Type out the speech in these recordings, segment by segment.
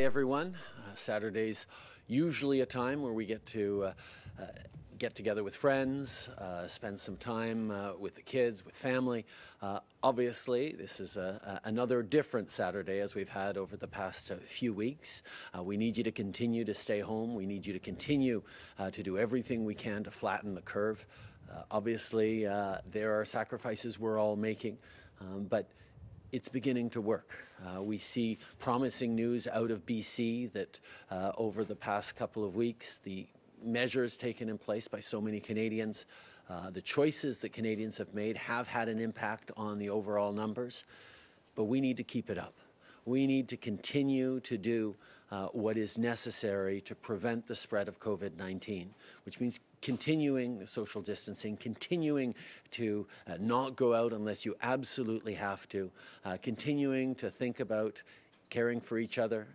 everyone. Saturday's usually a time where we get to get together with friends, spend some time with the kids, with family. Obviously, this is another different Saturday as we've had over the past few weeks. We need you to continue to stay home. We need you to continue to do everything we can to flatten the curve. Obviously, there are sacrifices we're all making, but it's beginning to work. We see promising news out of BC that over the past couple of weeks, the measures taken in place by so many Canadians, the choices that Canadians have made have had an impact on the overall numbers, but we need to keep it up. We need to continue to do what is necessary to prevent the spread of COVID-19, which means continuing social distancing, continuing to not go out unless you absolutely have to, continuing to think about caring for each other,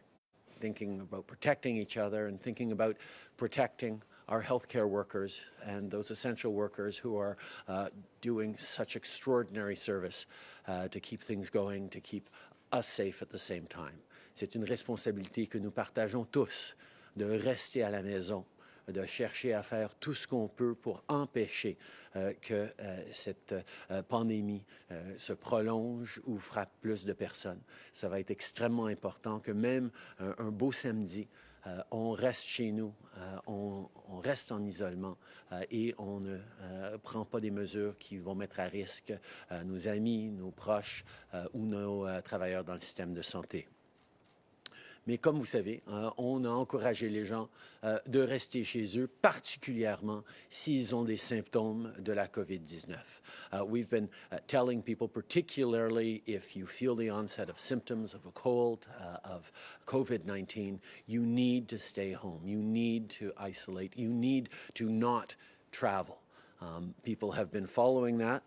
thinking about protecting each other, and thinking about protecting our healthcare workers and those essential workers who are doing such extraordinary service to keep things going, to keep us safe at the same time. C'est une responsabilité que nous partageons tous, de rester à la maison, de chercher à faire tout ce qu'on peut pour empêcher que cette pandémie se prolonge ou frappe plus de personnes. Ça va être extrêmement important que même un beau samedi, on reste chez nous, on reste en isolement et on ne prend pas des mesures qui vont mettre à risque nos amis, nos proches ou nos travailleurs dans le système de santé. Mais comme vous savez, on a encouragé les gens de rester chez eux, particulièrement s'ils ont des symptômes de la COVID-19. We've been telling people, particularly if you feel the onset of symptoms of a cold, of COVID-19, you need to stay home. You need to isolate. You need to not travel. People have been following that,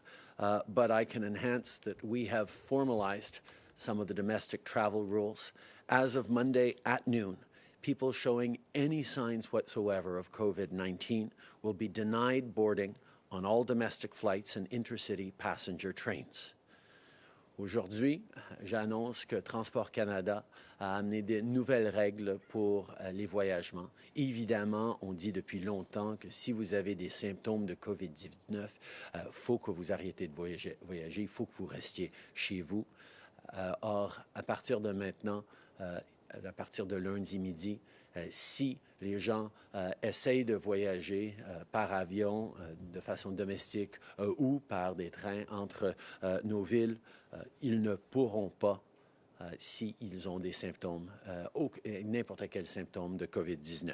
but I can enhance that we have formalized some of the domestic travel rules. As of Monday at noon, people showing any signs whatsoever of COVID-19 will be denied boarding on all domestic flights and intercity passenger trains. Aujourd'hui, j'annonce que Transport Canada a amené de nouvelles règles pour les voyagements. Évidemment, on dit depuis longtemps que si vous avez des symptômes de COVID-19, faut que vous arrêtez de voyager, il faut que vous restiez chez vous. Or, à partir de maintenant, à partir de lundi midi, si les gens essayent de voyager par avion de façon domestique ou par des trains entre nos villes, ils ne pourront pas s'ils ont des symptômes, n'importe quel symptôme de COVID-19.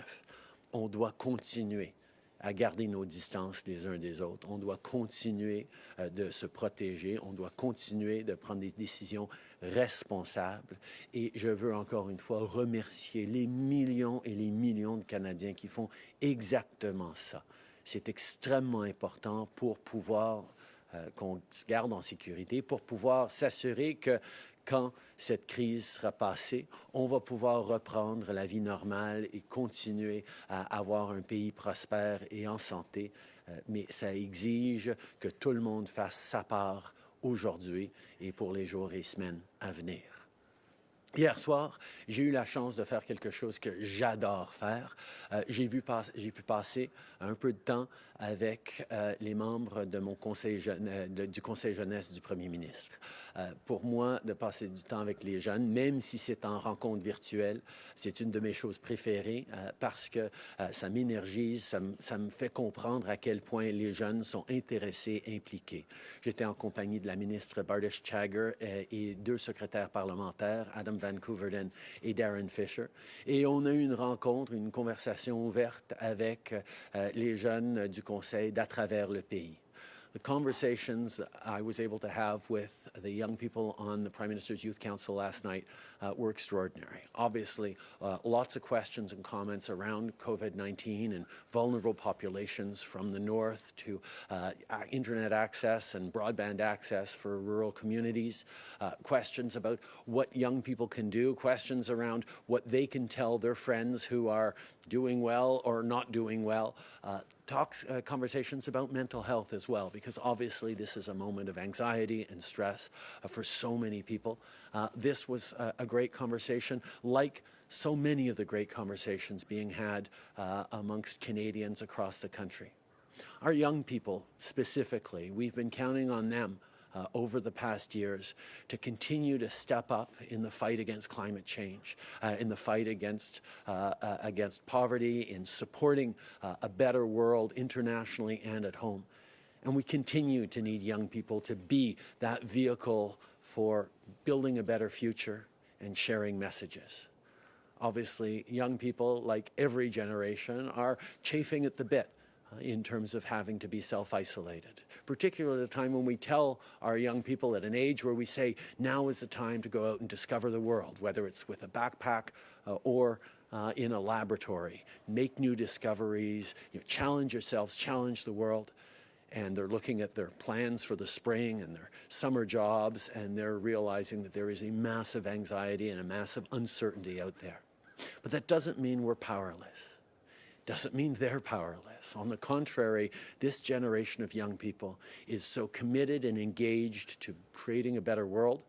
On doit continuer à garder nos distances les uns des autres. On doit continuer de se protéger. On doit continuer de prendre des décisions responsables. Et je veux encore une fois remercier les millions et les millions de Canadiens qui font exactement ça. C'est extrêmement important pour pouvoir qu'on se garde en sécurité, pour pouvoir s'assurer que quand cette crise sera passée, on va pouvoir reprendre la vie normale et continuer à avoir un pays prospère et en santé. Mais ça exige que tout le monde fasse sa part aujourd'hui et pour les jours et semaines à venir. Hier soir, j'ai eu la chance de faire quelque chose que j'adore faire. J'ai pu passer un peu de temps avec les membres de mon du Conseil jeunesse du Premier ministre. Pour moi, de passer du temps avec les jeunes, même si c'est en rencontre virtuelle, c'est une de mes choses préférées parce que ça m'énergise, ça me fait comprendre à quel point les jeunes sont intéressés, impliqués. J'étais en compagnie de la ministre Bardish Chagger et deux secrétaires parlementaires, Adam Van Koeverden et Darren Fisher. Et on a eu une rencontre, une conversation ouverte avec les jeunes du Conseil d'à travers le pays. The conversations I was able to have with the young people on the Prime Minister's Youth Council last night were extraordinary. Obviously, lots of questions and comments around COVID-19 and vulnerable populations from the north to internet access and broadband access for rural communities, questions about what young people can do, questions around what they can tell their friends who are doing well or not doing well, conversations about mental health as well, because obviously this is a moment of anxiety and stress for so many people. This was a great conversation, like so many of the great conversations being had amongst Canadians across the country. Our young people specifically, we've been counting on them over the past years to continue to step up in the fight against climate change, in the fight against poverty, in supporting a better world internationally and at home. And we continue to need young people to be that vehicle for building a better future and sharing messages. Obviously, young people, like every generation, are chafing at the bit in terms of having to be self-isolated, particularly at a time when we tell our young people at an age where we say, now is the time to go out and discover the world, whether it's with a backpack or in a laboratory. Make new discoveries, challenge yourselves, challenge the world. And they're looking at their plans for the spring and their summer jobs, and they're realizing that there is a massive anxiety and a massive uncertainty out there. But that doesn't mean we're powerless. Doesn't mean they're powerless. On the contrary, this generation of young people is so committed and engaged to creating a better world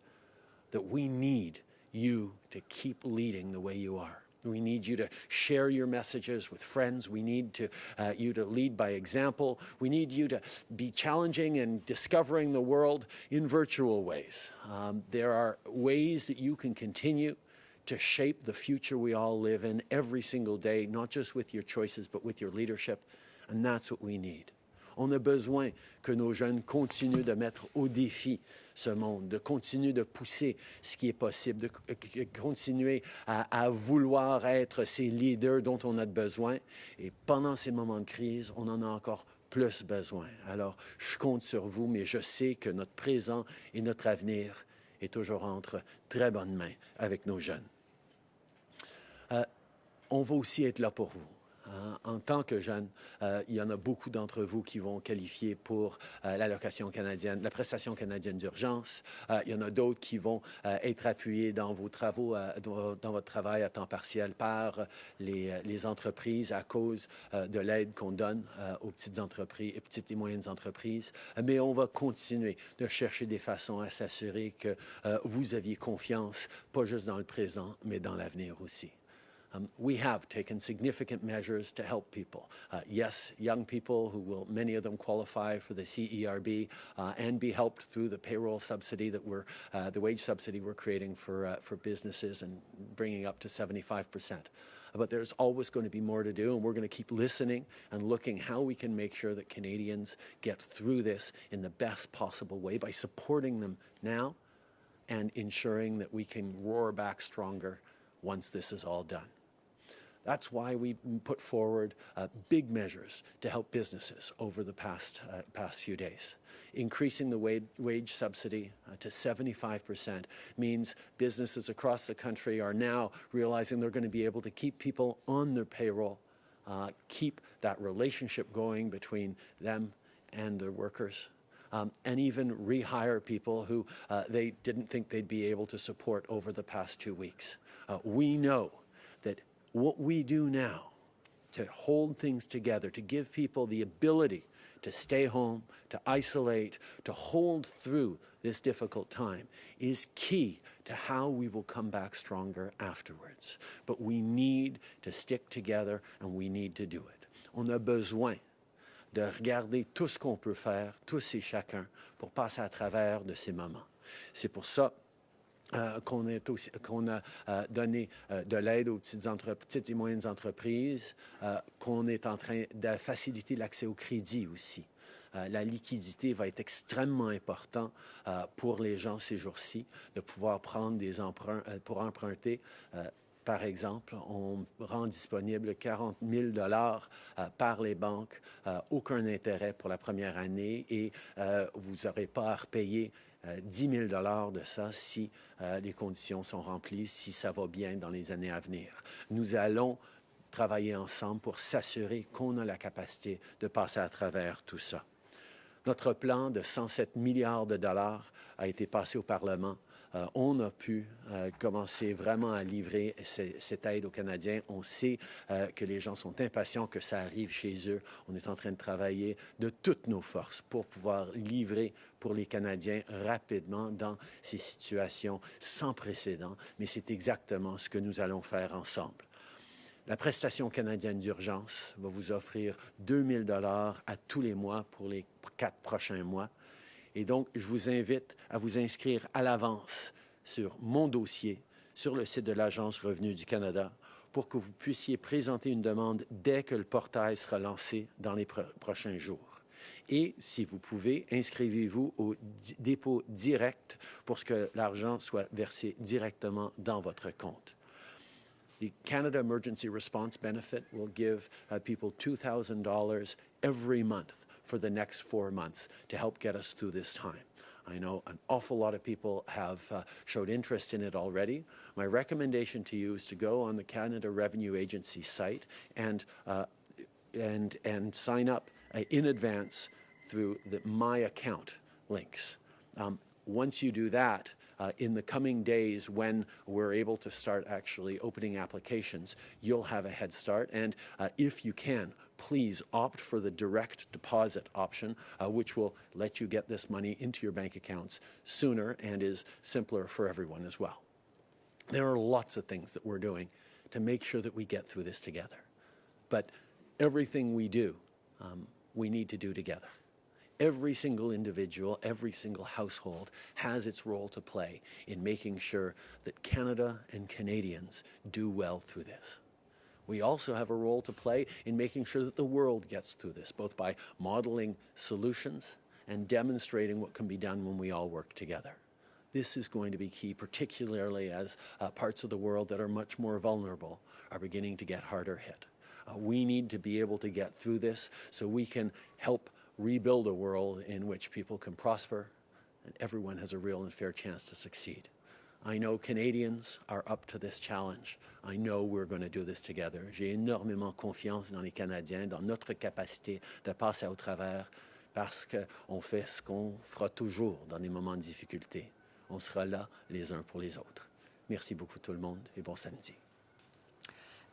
that we need you to keep leading the way you are. We need you to share your messages with friends. We need you to lead by example. We need you to be challenging and discovering the world in virtual ways. There are ways that you can continue to shape the future we all live in every single day, not just with your choices, but with your leadership. And that's what we need. On a besoin que nos jeunes continuent de mettre au défi ce monde, de continuer de pousser ce qui est possible, de continuer à vouloir être ces leaders dont on a besoin. Et pendant ces moments de crise, on en a encore plus besoin. Alors, je compte sur vous, mais je sais que notre présent et notre avenir est toujours entre très bonnes mains avec nos jeunes. On va aussi être là pour vous. En tant que jeunes, il y en a beaucoup d'entre vous qui vont qualifier pour l'allocation canadienne, la prestation canadienne d'urgence. Il y en a d'autres qui vont être appuyés dans vos travaux, dans votre travail à temps partiel par les entreprises à cause de l'aide qu'on donne aux petites entreprises, petites et moyennes entreprises. Mais on va continuer de chercher des façons à s'assurer que vous aviez confiance, pas juste dans le présent, mais dans l'avenir aussi. We have taken significant measures to help people. Yes, young people who will, many of them qualify for the CERB and be helped through the payroll subsidy that the wage subsidy we're creating for businesses and bringing up to 75%. But there's always going to be more to do, and we're going to keep listening and looking how we can make sure that Canadians get through this in the best possible way by supporting them now and ensuring that we can roar back stronger once this is all done. That's why we put forward big measures to help businesses over the past few days. Increasing the wage subsidy to 75% means businesses across the country are now realizing they're going to be able to keep people on their payroll, keep that relationship going between them and their workers, and even rehire people who they didn't think they'd be able to support over the past 2 weeks. We know that what we do now to hold things together, to give people the ability to stay home, to isolate, to hold through this difficult time is key to how we will come back stronger afterwards. But we need to stick together and we need to do it. On a besoin de regarder tout ce qu'on peut faire, tous et chacun, pour passer à travers de ces moments. C'est pour ça qu'on a donné de l'aide aux petites et moyennes entreprises, qu'on est en train de faciliter l'accès au crédit aussi. La liquidité va être extrêmement importante pour les gens ces jours-ci, de pouvoir prendre des emprunts pour emprunter. Par exemple, on rend disponible 40 000 $ par les banques, aucun intérêt pour la première année et vous n'aurez pas à repayer 10 000 $ de ça si les conditions sont remplies, si ça va bien dans les années à venir. Nous allons travailler ensemble pour s'assurer qu'on a la capacité de passer à travers tout ça. Notre plan de 107 milliards de dollars a été passé au Parlement on a pu commencer vraiment à livrer cette aide aux Canadiens. On sait que les gens sont impatients que ça arrive chez eux. On est en train de travailler de toutes nos forces pour pouvoir livrer pour les Canadiens rapidement dans ces situations sans précédent. Mais c'est exactement ce que nous allons faire ensemble. La prestation canadienne d'urgence va vous offrir 2 000 $ à tous les mois pour les 4 prochains mois. Et donc, je vous invite à vous inscrire à l'avance sur mon dossier, sur le site de l'Agence Revenu du Canada, pour que vous puissiez présenter une demande dès que le portail sera lancé dans les prochains jours. Et si vous pouvez, inscrivez-vous au dépôt direct pour que l'argent soit versé directement dans votre compte. The Canada Emergency Response Benefit will give people $2,000 every month for the next 4 months to help get us through this time. I know an awful lot of people have showed interest in it already. My recommendation to you is to go on the Canada Revenue Agency site and sign up in advance through the My Account links. Once you do that, in the coming days when we're able to start actually opening applications, you'll have a head start. And if you can, please opt for the direct deposit option, which will let you get this money into your bank accounts sooner and is simpler for everyone as well. There are lots of things that we're doing to make sure that we get through this together. But everything we do, we need to do together. Every single individual, every single household has its role to play in making sure that Canada and Canadians do well through this. We also have a role to play in making sure that the world gets through this, both by modeling solutions and demonstrating what can be done when we all work together. This is going to be key, particularly as parts of the world that are much more vulnerable are beginning to get harder hit. We need to be able to get through this so we can help rebuild a world in which people can prosper and everyone has a real and fair chance to succeed. I know Canadians are up to this challenge. I know we're going to do this together. J'ai énormément confiance dans les Canadiens, dans notre capacité de passer au travers parce qu'on fait ce qu'on fera toujours dans des moments de difficulté. On sera là les uns pour les autres. Merci beaucoup tout le monde et bon samedi.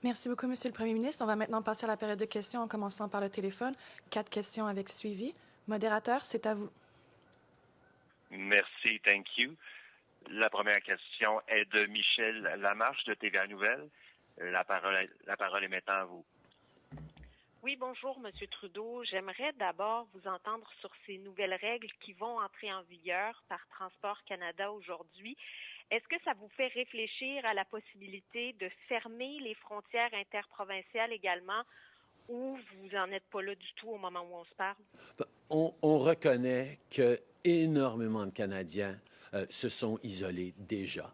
Merci beaucoup, Monsieur le Premier ministre. On va maintenant passer à la période de questions en commençant par le téléphone. 4 questions avec suivi. Modérateur, c'est à vous. Merci, thank you. La première question est de Michel Lamarche de TVA Nouvelles. La parole est maintenant à vous. Oui, bonjour, Monsieur Trudeau. J'aimerais d'abord vous entendre sur ces nouvelles règles qui vont entrer en vigueur par Transport Canada aujourd'hui. Est-ce que ça vous fait réfléchir à la possibilité de fermer les frontières interprovinciales également, ou vous n'en êtes pas là du tout au moment où on se parle? On reconnaît que énormément de Canadiens se sont isolés déjà.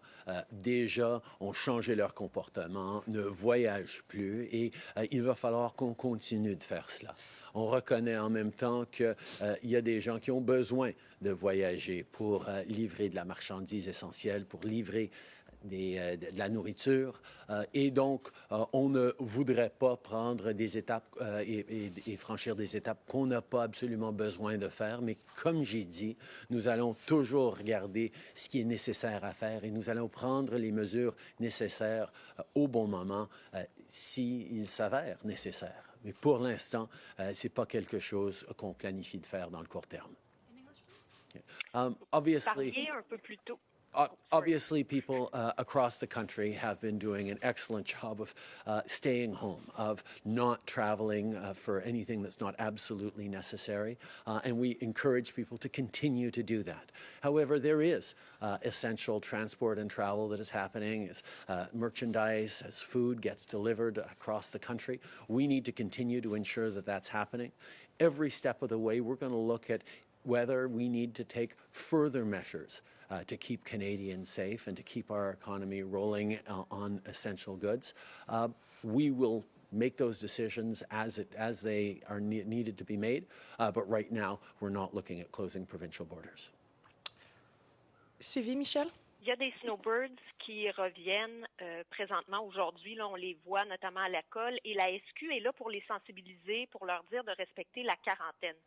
Déjà ont changé leur comportement, ne voyagent plus et il va falloir qu'on continue de faire cela. On reconnaît en même temps qu'il y a des gens qui ont besoin de voyager pour livrer de la marchandise essentielle, pour livrer de la nourriture. Et donc, on ne voudrait pas prendre des étapes et franchir des étapes qu'on n'a pas absolument besoin de faire. Mais comme j'ai dit, nous allons toujours regarder ce qui est nécessaire à faire et nous allons prendre les mesures nécessaires au bon moment s'il s'avère nécessaire. Mais pour l'instant, ce n'est pas quelque chose qu'on planifie de faire dans le court terme. Obviously, Parliez un peu plus tôt. Obviously, people across the country have been doing an excellent job of staying home, of not traveling for anything that's not absolutely necessary, and we encourage people to continue to do that. However, there is essential transport and travel that is happening as merchandise, as food gets delivered across the country. We need to continue to ensure that that's happening. Every step of the way, we're going to look at whether we need to take further measures to keep Canadians safe and to keep our economy rolling on essential goods. We will make those decisions as they are needed to be made, but right now we're not looking at closing provincial borders. Suivi, Michel? Il y a des snowbirds qui reviennent présentement aujourd'hui. Là, on les voit notamment à l'école et la SQ est là pour les sensibiliser, pour leur dire de respecter la quarantaine.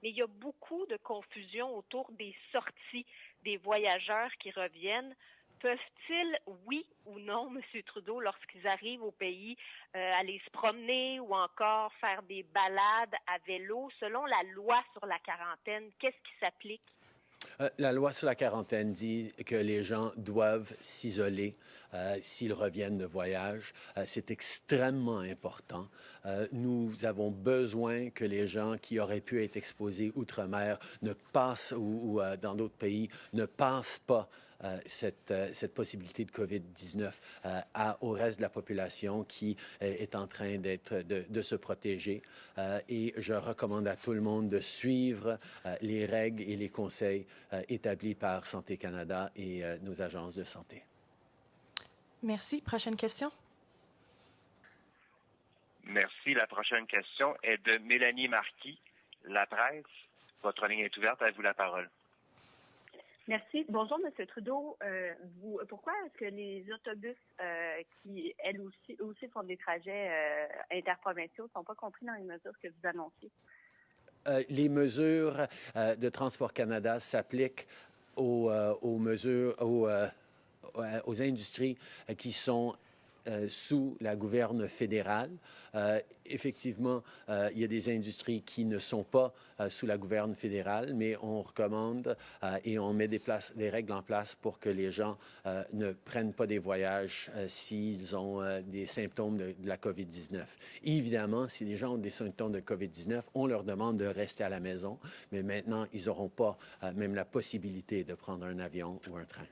mais il y a beaucoup de confusion autour des sorties des voyageurs qui reviennent. Peuvent-ils, oui ou non, M. Trudeau, lorsqu'ils arrivent au pays, aller se promener ou encore faire des balades à vélo? Selon la loi sur la quarantaine, qu'est-ce qui s'applique? La loi sur la quarantaine dit que les gens doivent s'isoler s'ils reviennent de voyage. C'est extrêmement important. Nous avons besoin que les gens qui auraient pu être exposés outre-mer ne passent ou dans d'autres pays ne passent pas cette possibilité de COVID-19 au reste de la population qui est en train de se protéger. Et je recommande à tout le monde de suivre les règles et les conseils établis par Santé Canada et nos agences de santé. Merci. Prochaine question. Merci. La prochaine question est de Mélanie Marquis, La Presse. Votre ligne est ouverte. À vous la parole. Merci. Bonjour, M. Trudeau. Pourquoi est-ce que les autobus qui, elles aussi font des trajets interprovinciaux ne sont pas compris dans les mesures que vous annonciez? Les mesures de Transport Canada s'appliquent aux industries qui sont sous la gouverne fédérale. Effectivement, il y a des industries qui ne sont pas sous la gouverne fédérale, mais on recommande et on met des règles en place pour que les gens ne prennent pas des voyages s'ils ont des symptômes de la COVID-19. Évidemment, si les gens ont des symptômes de COVID-19, on leur demande de rester à la maison, mais maintenant, ils n'auront pas même la possibilité de prendre un avion ou un train.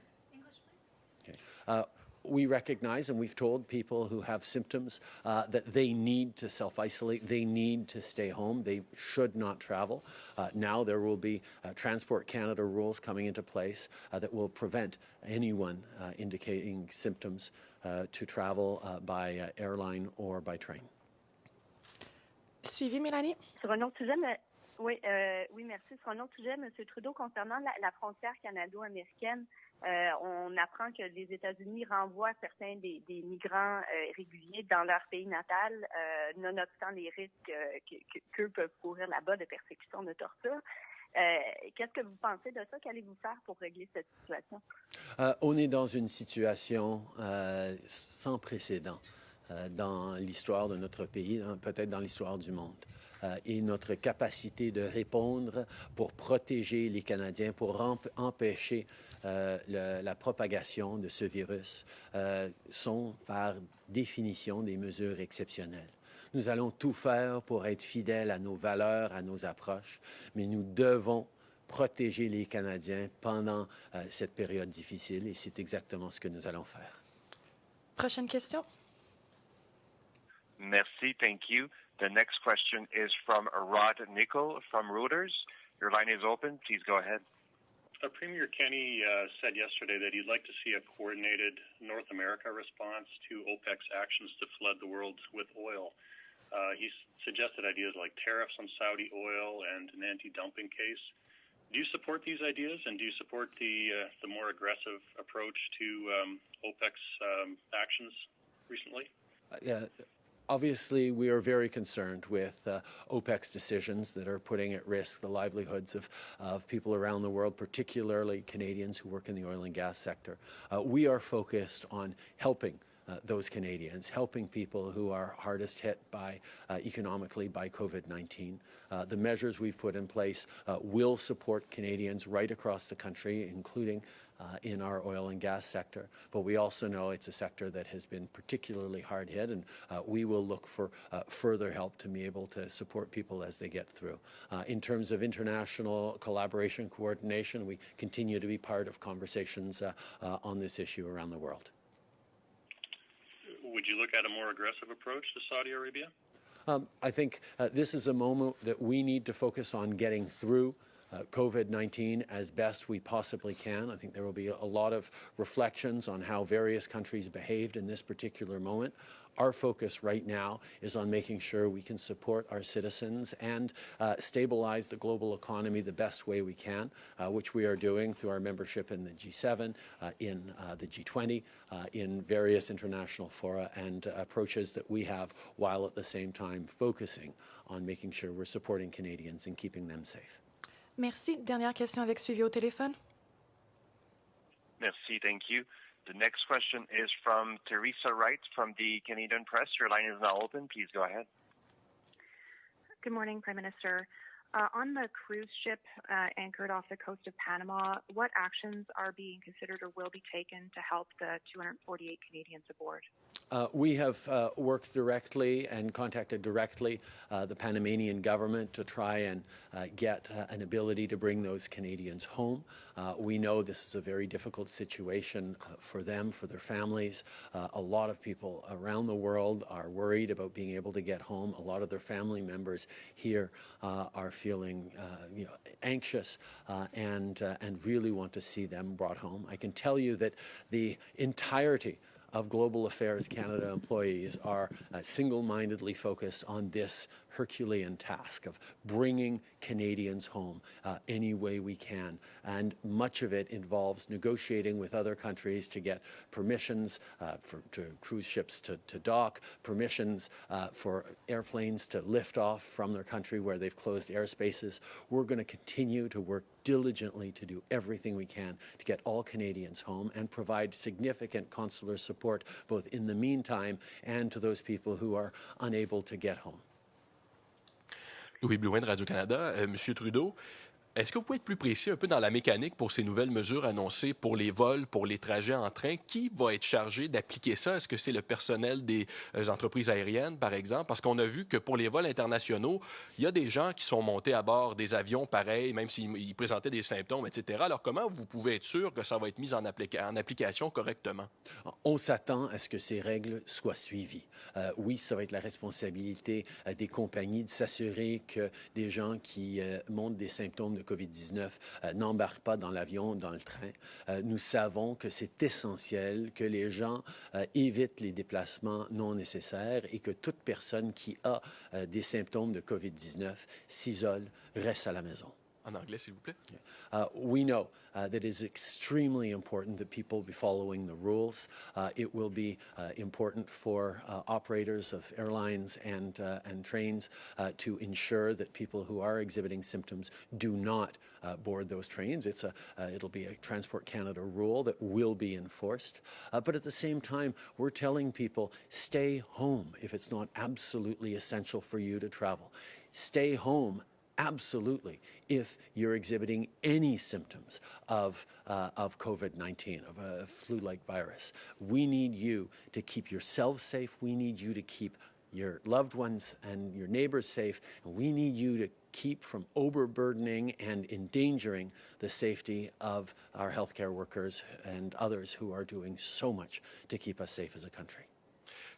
Okay. We recognize, and we've told people who have symptoms that they need to self-isolate, they need to stay home, they should not travel. Now there will be Transport Canada rules coming into place that will prevent anyone indicating symptoms to travel by airline or by train. Suivi, Mélanie? Sur un autre sujet, oui, merci. Sur un autre sujet, M. Trudeau, concernant la frontière canado-américaine, on apprend que les États-Unis renvoient certains des migrants réguliers dans leur pays natal, nonobstant les risques qu'eux peuvent courir là-bas de persécution, de torture. Qu'est-ce que vous pensez de ça? Qu'allez-vous faire pour régler cette situation? On est dans une situation sans précédent dans l'histoire de notre pays, peut-être dans l'histoire du monde. Et notre capacité de répondre pour protéger les Canadiens, pour empêcher la propagation de ce virus, sont par définition des mesures exceptionnelles. Nous allons tout faire pour être fidèles à nos valeurs, à nos approches, mais nous devons protéger les Canadiens pendant cette période difficile et c'est exactement ce que nous allons faire. Prochaine question. Merci. Thank you. The next question is from Rod Nickel from Reuters. Your line is open. Please go ahead. Premier Kenney said yesterday that he'd like to see a coordinated North America response to OPEC's actions to flood the world with oil. He suggested ideas like tariffs on Saudi oil and an anti-dumping case. Do you support these ideas, and do you support the more aggressive approach to OPEC's actions recently? Obviously, we are very concerned with OPEC's decisions that are putting at risk the livelihoods of people around the world, particularly Canadians who work in the oil and gas sector. We are focused on helping those Canadians, helping people who are hardest hit by economically by COVID-19. The measures we've put in place will support Canadians right across the country, including in our oil and gas sector. But we also know it's a sector that has been particularly hard hit, and we will look for further help to be able to support people as they get through. In terms of international collaboration, coordination, we continue to be part of conversations on this issue around the world. Would you look at a more aggressive approach to Saudi Arabia? I think this is a moment that we need to focus on getting through COVID-19 as best we possibly can. I think there will be a lot of reflections on how various countries behaved in this particular moment. Our focus right now is on making sure we can support our citizens and stabilize the global economy the best way we can, which we are doing through our membership in the G7, in the G20, in various international fora and approaches that we have, while at the same time focusing on making sure we're supporting Canadians and keeping them safe. Merci. Dernière question avec suivi au téléphone. Merci, thank you. The next question is from Teresa Wright from the Canadian Press. Your line is now open. Please go ahead. Good morning, Prime Minister. On the cruise ship anchored off the coast of Panama, what actions are being considered or will be taken to help the 248 Canadians aboard? We have worked directly and contacted directly the Panamanian government to try and get an ability to bring those Canadians home. We know this is a very difficult situation for them, for their families. A lot of people around the world are worried about being able to get home. A lot of their family members here are feeling anxious and really want to see them brought home. I can tell you that the entirety of Global Affairs Canada employees are single-mindedly focused on this Herculean task of bringing Canadians home any way we can. And much of it involves negotiating with other countries to get permissions to cruise ships to dock, permissions for airplanes to lift off from their country where they've closed airspaces. We're going to continue to work diligently to do everything we can to get all Canadians home and provide significant consular support both in the meantime and to those people who are unable to get home. Louis Blouin de Radio-Canada. Monsieur Trudeau, est-ce que vous pouvez être plus précis un peu dans la mécanique pour ces nouvelles mesures annoncées pour les vols, pour les trajets en train? Qui va être chargé d'appliquer ça? Est-ce que c'est le personnel des entreprises aériennes, par exemple? Parce qu'on a vu que pour les vols internationaux, il y a des gens qui sont montés à bord des avions pareils, même s'ils présentaient des symptômes, etc. Alors, comment vous pouvez être sûr que ça va être mis en application correctement? On s'attend à ce que ces règles soient suivies. Oui, ça va être la responsabilité des compagnies de s'assurer que des gens qui montrent des symptômes de COVID-19 n'embarquent pas dans l'avion, dans le train. Nous savons que c'est essentiel que les gens évitent les déplacements non nécessaires et que toute personne qui a des symptômes de COVID-19 s'isole, reste à la maison. En anglais, s'il vous plaît. We know that it is extremely important that people be following the rules. It will be important for operators of airlines and trains to ensure that people who are exhibiting symptoms do not board those trains. It'll be a Transport Canada rule that will be enforced. But at the same time, we're telling people, stay home if it's not absolutely essential for you to travel. Stay home absolutely if you're exhibiting any symptoms of COVID-19, of a flu-like virus. We need you to keep yourselves safe. We need you to keep your loved ones and your neighbors safe. And we need you to keep from overburdening and endangering the safety of our healthcare workers and others who are doing so much to keep us safe as a country.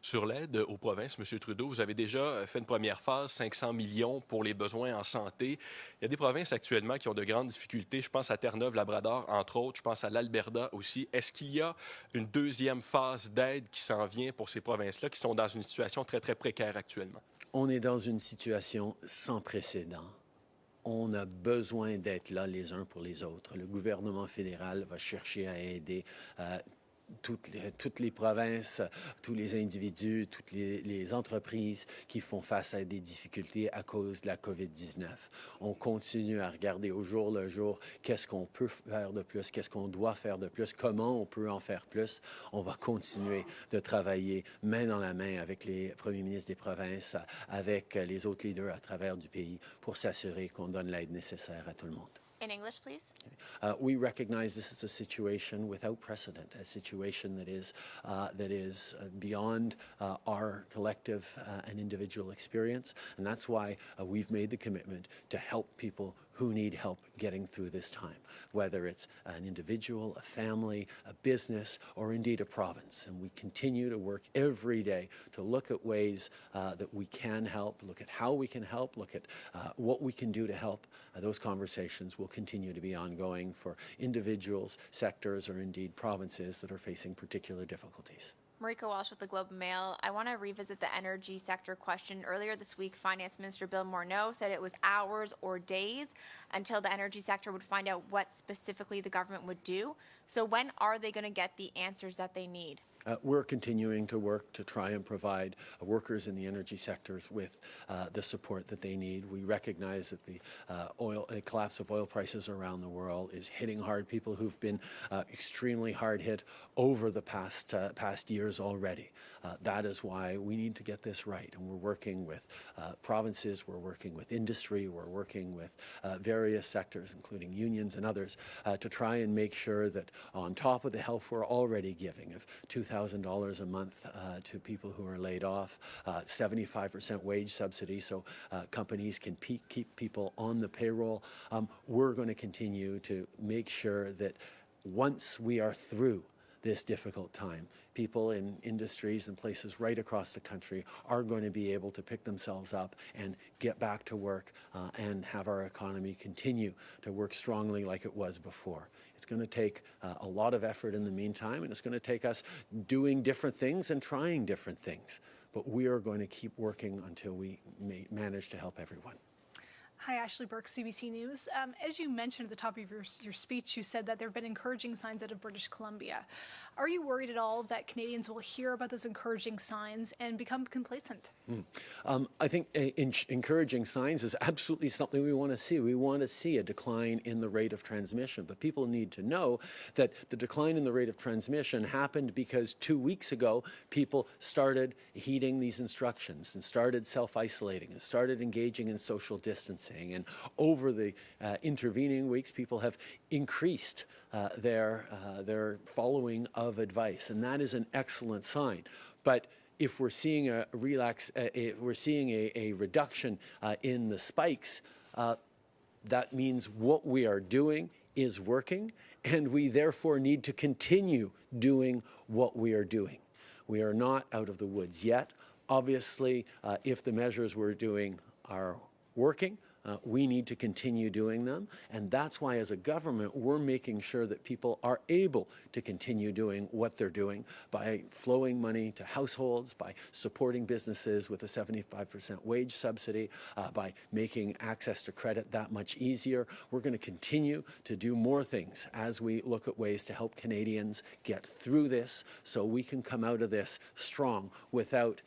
Sur l'aide aux provinces, M. Trudeau, vous avez déjà fait une première phase, 500 millions pour les besoins en santé. Il y a des provinces actuellement qui ont de grandes difficultés. Je pense à Terre-Neuve-Labrador, entre autres. Je pense à l'Alberta aussi. Est-ce qu'il y a une deuxième phase d'aide qui s'en vient pour ces provinces-là qui sont dans une situation très, très précaire actuellement? On est dans une situation sans précédent. On a besoin d'être là les uns pour les autres. Le gouvernement fédéral va chercher à aider toutes les provinces, tous les individus, toutes les entreprises qui font face à des difficultés à cause de la COVID-19. On continue à regarder au jour le jour qu'est-ce qu'on peut faire de plus, qu'est-ce qu'on doit faire de plus, comment on peut en faire plus. On va continuer de travailler main dans la main avec les premiers ministres des provinces, avec les autres leaders à travers du pays pour s'assurer qu'on donne l'aide nécessaire à tout le monde. In English, please. We recognize this is a situation without precedent, a situation that is beyond our collective and individual experience, and that's why we've made the commitment to help people who need help getting through this time, whether it's an individual, a family, a business, or indeed a province. And we continue to work every day to look at ways that we can help, look at how we can help, look at what we can do to help. Those conversations will continue to be ongoing for individuals, sectors, or indeed provinces that are facing particular difficulties. Marika Walsh with the Globe and Mail. I want to revisit the energy sector question. Earlier this week, Finance Minister Bill Morneau said it was hours or days until the energy sector would find out what specifically the government would do. So when are they going to get the answers that they need? We're continuing to work to try and provide workers in the energy sectors with the support that they need. We recognize that the collapse of oil prices around the world is hitting hard. People who've been extremely hard hit over the past years already. That is why we need to get this right. And we're working with provinces, we're working with industry, we're working with various sectors, including unions and others, to try and make sure that on top of the help we're already giving of $2,000 a month to people who are laid off, 75% wage subsidy so companies can keep people on the payroll, we're going to continue to make sure that once we are through this difficult time, people in industries and places right across the country are going to be able to pick themselves up and get back to work and have our economy continue to work strongly like it was before. It's going to take a lot of effort in the meantime, and it's going to take us doing different things and trying different things. But we are going to keep working until we manage to help everyone. Hi, Ashley Burke, CBC News. As you mentioned at the top of your speech, you said that there have been encouraging signs out of British Columbia. Are you worried at all that Canadians will hear about those encouraging signs and become complacent? I think encouraging signs is absolutely something we want to see. We want to see a decline in the rate of transmission. But people need to know that the decline in the rate of transmission happened because 2 weeks ago, people started heeding these instructions and started self-isolating and started engaging in social distancing. And over the intervening weeks, people have increased their following of advice, and that is an excellent sign. But if we're seeing a reduction in the spikes, that means what we are doing is working, and we therefore need to continue doing what we are doing. We are not out of the woods yet. Obviously, if the measures we're doing are working, we need to continue doing them, and that's why as a government we're making sure that people are able to continue doing what they're doing by flowing money to households, by supporting businesses with a 75% wage subsidy, by making access to credit that much easier. We're going to continue to do more things as we look at ways to help Canadians get through this so we can come out of this strong without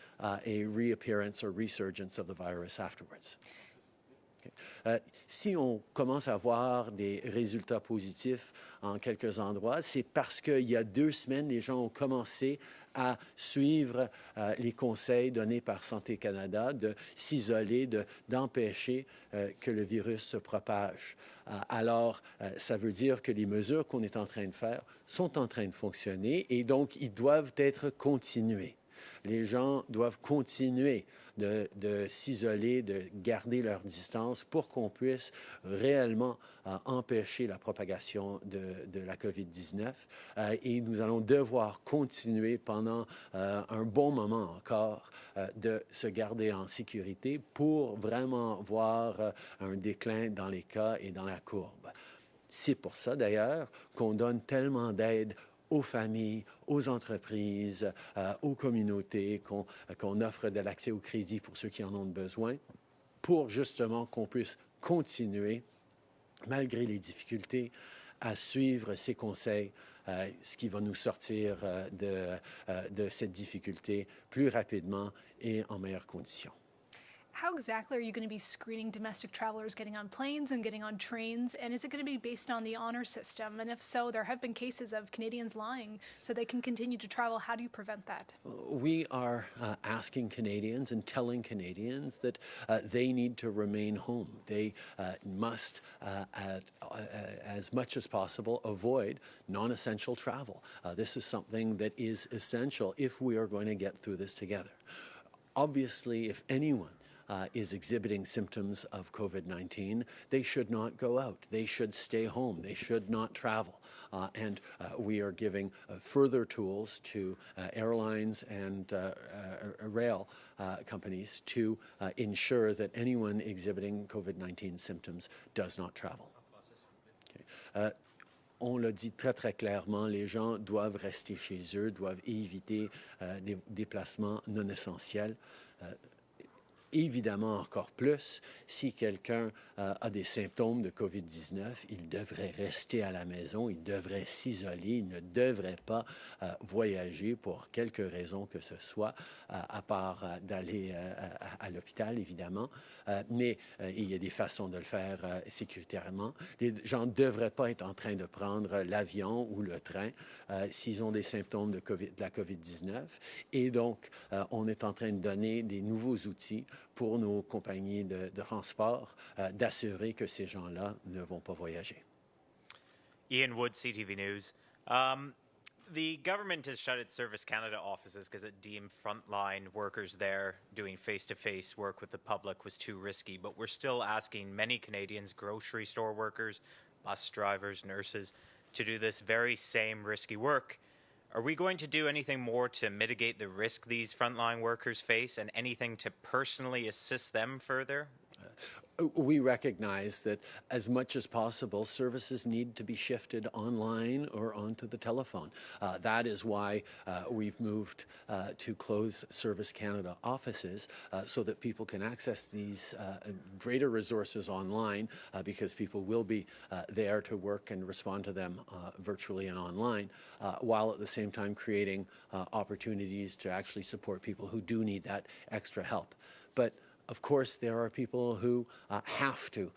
a reappearance or resurgence of the virus afterwards. Si on commence à voir des résultats positifs en quelques endroits, c'est parce qu'il y a 2 semaines, les gens ont commencé à suivre les conseils donnés par Santé Canada de s'isoler, d'empêcher que le virus se propage. Alors, ça veut dire que les mesures qu'on est en train de faire sont en train de fonctionner et donc ils doivent être continués. Les gens doivent continuer de s'isoler, de garder leur distance pour qu'on puisse réellement empêcher la propagation de la COVID-19. Et nous allons devoir continuer pendant un bon moment encore de se garder en sécurité pour vraiment voir un déclin dans les cas et dans la courbe. C'est pour ça d'ailleurs qu'on donne tellement d'aide aux familles, aux entreprises, aux communautés, qu'on offre de l'accès au crédit pour ceux qui en ont besoin, pour justement qu'on puisse continuer, malgré les difficultés, à suivre ces conseils, ce qui va nous sortir de cette difficulté plus rapidement et en meilleures conditions. How exactly are you going to be screening domestic travelers getting on planes and getting on trains? And is it going to be based on the honor system? And if so, there have been cases of Canadians lying so they can continue to travel. How do you prevent that? We are asking Canadians and telling Canadians that they need to remain home. They must, as much as possible, avoid non-essential travel. This is something that is essential if we are going to get through this together. Obviously, if anyone is exhibiting symptoms of COVID-19, they should not go out. They should stay home. They should not travel. And we are giving further tools to airlines and rail companies to ensure that anyone exhibiting COVID-19 symptoms does not travel. Okay. On l'a dit très, très clairement, les gens doivent rester chez eux, doivent éviter des déplacements non essentiels. Évidemment, encore plus, si quelqu'un a des symptômes de COVID-19, il devrait rester à la maison, il devrait s'isoler, il ne devrait pas voyager pour quelque raison que ce soit, à part d'aller à l'hôpital, évidemment. Mais il y a des façons de le faire sécuritairement. Les gens ne devraient pas être en train de prendre l'avion ou le train s'ils ont des symptômes de la COVID-19. Et donc, on est en train de donner des nouveaux outils pour nos compagnies de transport d'assurer que ces gens-là ne vont pas voyager. Ian Wood, CTV News. The government has shut its Service Canada offices because it deemed frontline workers there doing face-to-face work with the public was too risky. But we're still asking many Canadians, grocery store workers, bus drivers, nurses, to do this very same risky work. Are we going to do anything more to mitigate the risk these frontline workers face and anything to personally assist them further? We recognize that as much as possible, services need to be shifted online or onto the telephone. That is why we've moved to close Service Canada offices so that people can access these greater resources online because people will be there to work and respond to them virtually and online, while at the same time creating opportunities to actually support people who do need that extra help. But of course, there are people who have to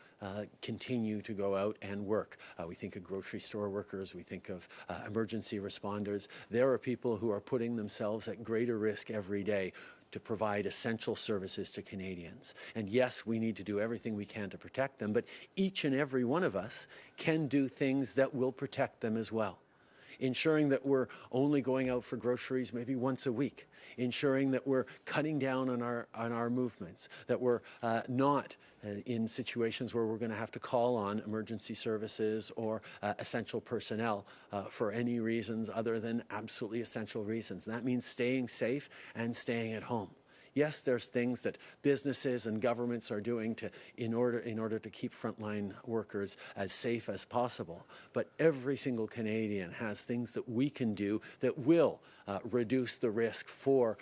continue to go out and work. We think of grocery store workers. We think of emergency responders. There are people who are putting themselves at greater risk every day to provide essential services to Canadians. And yes, we need to do everything we can to protect them, but each and every one of us can do things that will protect them as well. Ensuring that we're only going out for groceries maybe once a week, ensuring that we're cutting down on our movements, that we're not in situations where we're going to have to call on emergency services or essential personnel for any reasons other than absolutely essential reasons. And that means staying safe and staying at home. Yes, there's things that businesses and governments are doing in order to keep frontline workers as safe as possible. But every single Canadian has things that we can do that will reduce the risk for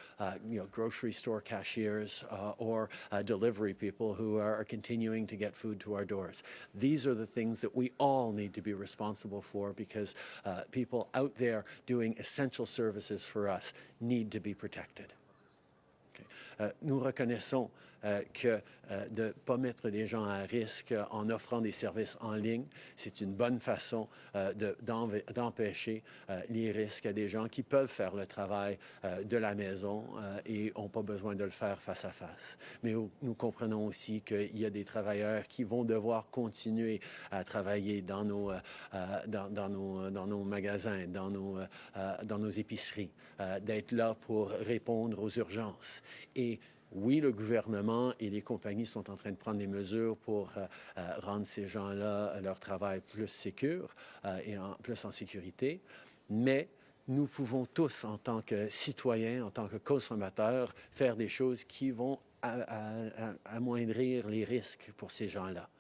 grocery store cashiers or delivery people who are continuing to get food to our doors. These are the things that we all need to be responsible for because people out there doing essential services for us need to be protected. Nous reconnaissons que de ne pas mettre les gens à risque en offrant des services en ligne, c'est une bonne façon d'empêcher les risques à des gens qui peuvent faire le travail de la maison et n'ont pas besoin de le faire face à face. Mais nous comprenons aussi qu'il y a des travailleurs qui vont devoir continuer à travailler dans nos magasins, dans nos épiceries, d'être là pour répondre aux urgences. Et oui, le gouvernement et les compagnies sont en train de prendre des mesures pour rendre ces gens-là leur travail plus sécure et plus en sécurité, mais nous pouvons tous, en tant que citoyens, en tant que consommateurs, faire des choses qui vont amoindrir les risques pour ces gens-là.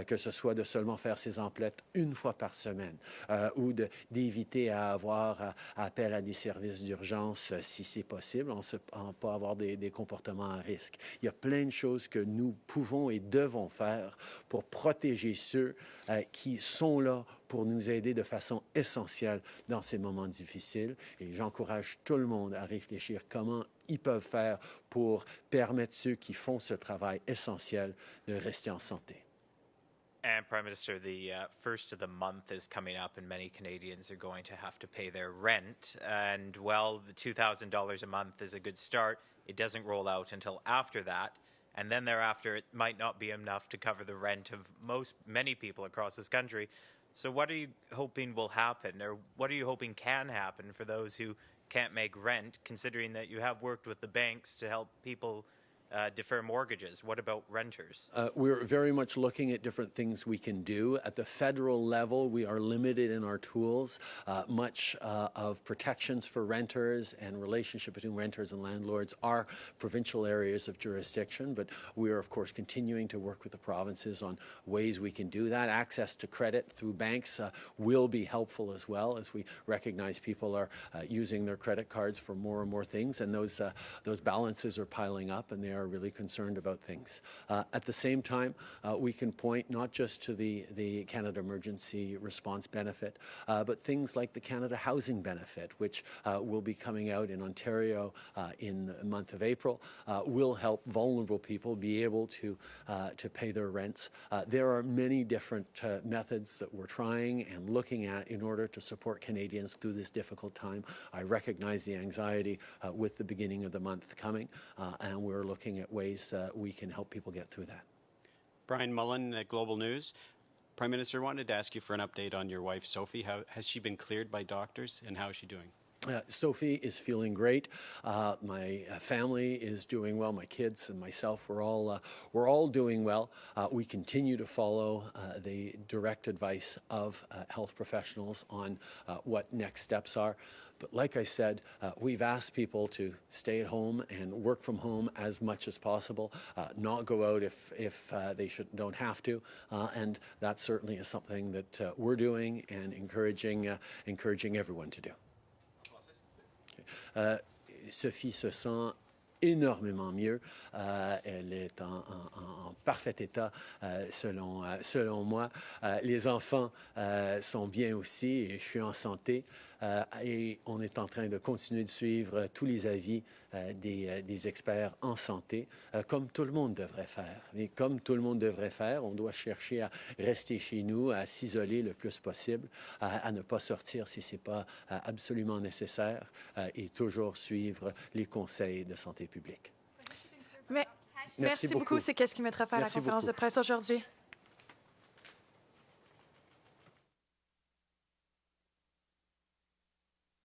Que ce soit de seulement faire ses emplettes une fois par semaine ou d'éviter à avoir appel à des services d'urgence si c'est possible, en pas avoir des comportements à risque. Il y a plein de choses que nous pouvons et devons faire pour protéger ceux qui sont là pour nous aider de façon essentielle dans ces moments difficiles. Et j'encourage tout le monde à réfléchir comment ils peuvent faire pour permettre ceux qui font ce travail essentiel de rester en santé. And Prime Minister, the first of the month is coming up, and many Canadians are going to have to pay their rent. And while the $2,000 a month is a good start, it doesn't roll out until after that. And then thereafter, it might not be enough to cover the rent of many people across this country. So what are you hoping will happen, or what are you hoping can happen for those who can't make rent, considering that you have worked with the banks to help people defer mortgages. What about renters? We're very much looking at different things we can do. At the federal level, we are limited in our tools. Much of protections for renters and relationship between renters and landlords are provincial areas of jurisdiction, but we are, of course, continuing to work with the provinces on ways we can do that. Access to credit through banks will be helpful as well, as we recognize people are using their credit cards for more and more things, and those balances are piling up, and they are really concerned about things. At the same time, we can point not just to the Canada Emergency Response Benefit, but things like the Canada Housing Benefit, which will be coming out in Ontario in the month of April, will help vulnerable people be able to pay their rents. There are many different methods that we're trying and looking at in order to support Canadians through this difficult time. I recognize the anxiety with the beginning of the month coming, and we're looking at ways we can help people get through that. Brian Mullen at Global News. Prime Minister, wanted to ask you for an update on your wife, Sophie. How has she been cleared by doctors, and how is she doing? Sophie is feeling great. My family is doing well. My kids and myself, we're all doing well. We continue to follow the direct advice of health professionals on what next steps are. But like I said, we've asked people to stay at home and work from home as much as possible, not go out if they don't have to, and that certainly is something that we're doing and encouraging everyone to do. Sophie se sent énormément mieux. Elle est en parfait état selon moi. Les enfants sont bien aussi et je suis en santé. Et on est en train de continuer de suivre tous les avis des experts en santé, comme tout le monde devrait faire. Mais comme tout le monde devrait faire, on doit chercher à rester chez nous, à s'isoler le plus possible, à ne pas sortir si ce n'est pas absolument nécessaire et toujours suivre les conseils de santé publique. Merci beaucoup. C'est qu'est-ce qui mettra fin à la conférence de presse aujourd'hui.